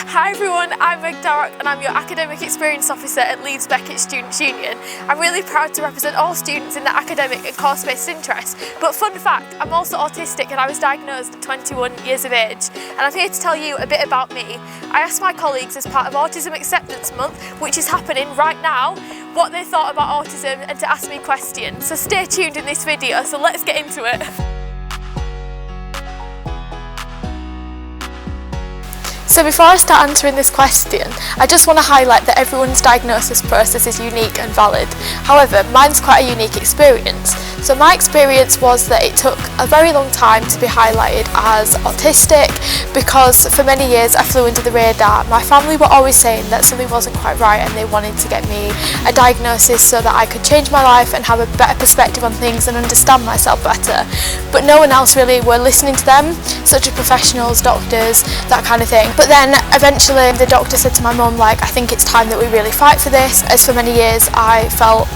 Hi everyone, I'm Meg Darroch and I'm your Academic Experience Officer at Leeds Beckett Students' Union. I'm really proud to represent all students in their academic and course-based interests, but fun fact, I'm also autistic and I was diagnosed at 21 years of age. And I'm here to tell you a bit about me. I asked my colleagues as part of Autism Acceptance Month, which is happening right now, what they thought about autism and to ask me questions. So stay tuned in this video, so let's get into it. So before I start answering this question, I just want to highlight that everyone's diagnosis process is unique and valid. However, mine's quite a unique experience. So my experience was that it took a very long time to be highlighted as autistic because for many years I flew under the radar. My family were always saying that something wasn't quite right and they wanted to get me a diagnosis so that I could change my life and have a better perspective on things and understand myself better. But no one else really were listening to them, such as professionals, doctors, that kind of thing. But then eventually the doctor said to my mum, like, I think it's time that we really fight for this, as for many years I felt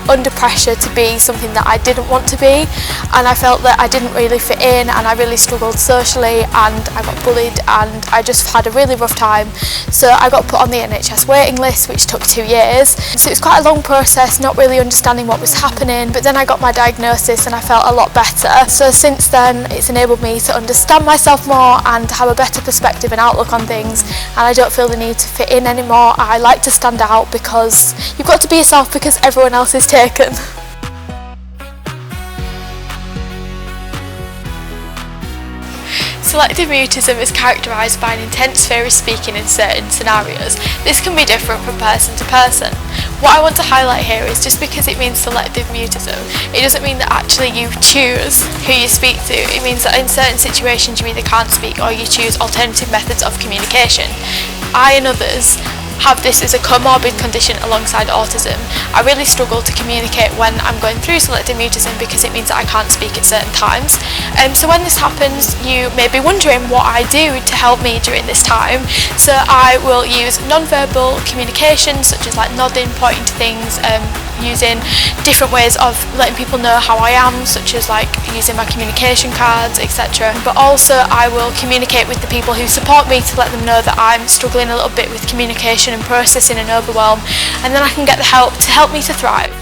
under pressure to be something that I didn't want to be, and I felt that I didn't really fit in and I really struggled socially and I got bullied and I just had a really rough time. So I got put on the NHS waiting list, which took 2 years. So it was quite a long process, not really understanding what was happening, but then I got my diagnosis and I felt a lot better. So since then it's enabled me to understand myself more and have a better perspective and outlook on things, and I don't feel the need to fit in anymore. I like to stand out because you've got to be yourself because everyone else is taken. Selective mutism is characterised by an intense fear of speaking in certain scenarios. This can be different from person to person. What I want to highlight here is just because it means selective mutism, it doesn't mean that actually you choose who you speak to. It means that in certain situations you either can't speak or you choose alternative methods of communication. I and others have this as a comorbid condition alongside autism. I really struggle to communicate when I'm going through selective mutism because it means that I can't speak at certain times. So when this happens, you may be wondering what I do to help me during this time. So I will use non-verbal communication, such as like nodding, pointing to things, using different ways of letting people know how I am, such as like using my communication cards, etc. But also I will communicate with the people who support me to let them know that I'm struggling a little bit with communication and processing and overwhelm, and then I can get the help to help me to thrive.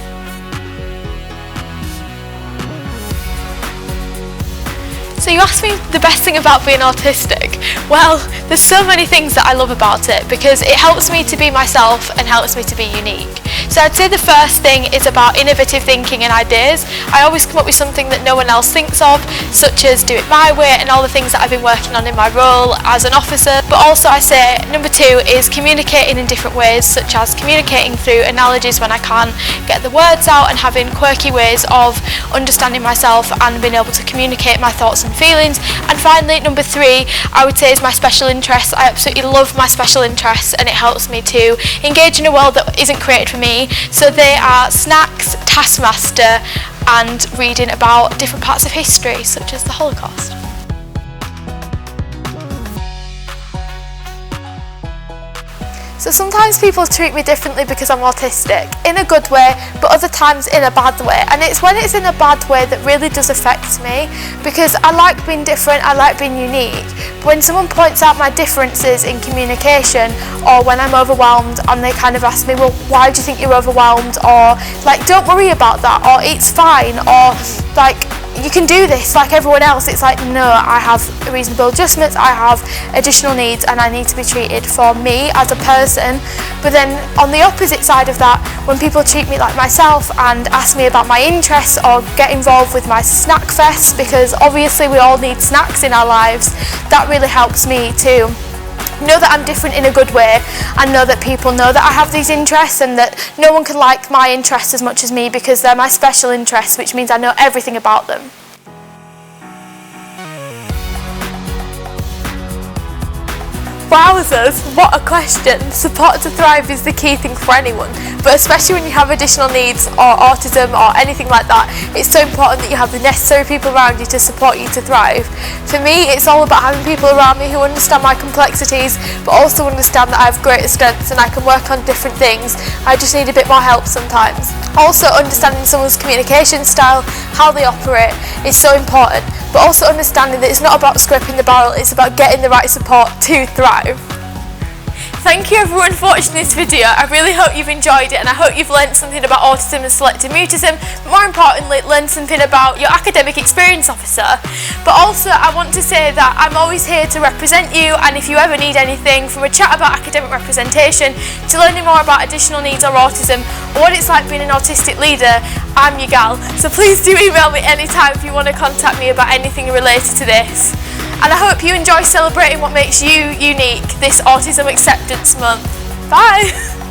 So you asked me the best thing about being autistic. Well, there's so many things that I love about it because it helps me to be myself and helps me to be unique. So I'd say the first thing is about innovative thinking and ideas. I always come up with something that no one else thinks of, such as do it my way and all the things that I've been working on in my role as an officer. But also I say number 2 is communicating in different ways, such as communicating through analogies when I can't get the words out and having quirky ways of understanding myself and being able to communicate my thoughts and feelings. And finally, number 3, I would say is my special interests. I absolutely love my special interests and it helps me to engage in a world that isn't created for me. So they are snacks, Taskmaster, and reading about different parts of history, such as the Holocaust. So sometimes people treat me differently because I'm autistic, in a good way, but other times in a bad way. And it's when it's in a bad way that really does affect me, because I like being different, I like being unique. But when someone points out my differences in communication, or when I'm overwhelmed and they kind of ask me, well, why do you think you're overwhelmed? Or like, don't worry about that, or it's fine, or like, you can do this like everyone else. It's like, no, I have reasonable adjustments, I have additional needs, and I need to be treated for me as a person. But then on the opposite side of that, when people treat me like myself and ask me about my interests or get involved with my snack fest, because obviously we all need snacks in our lives, that really helps me to know that I'm different in a good way and know that people know that I have these interests and that no one can like my interests as much as me because they're my special interests, which means I know everything about them. Wowzers, what a question! Support to thrive is the key thing for anyone, but especially when you have additional needs or autism or anything like that, it's so important that you have the necessary people around you to support you to thrive. For me, it's all about having people around me who understand my complexities, but also understand that I have greater strengths and I can work on different things. I just need a bit more help sometimes. Also, understanding someone's communication style, how they operate, is so important. but also understanding that it's not about scraping the barrel, it's about getting the right support to thrive. Thank you everyone for watching this video. I really hope you've enjoyed it, and I hope you've learned something about autism and selective mutism, but more importantly, learned something about your academic experience officer. But also I want to say that I'm always here to represent you, and if you ever need anything, from a chat about academic representation to learning more about additional needs or autism or what it's like being an autistic leader, I'm your gal. So please do email me anytime if you want to contact me about anything related to this. And I hope you enjoy celebrating what makes you unique this Autism Acceptance Month. Bye!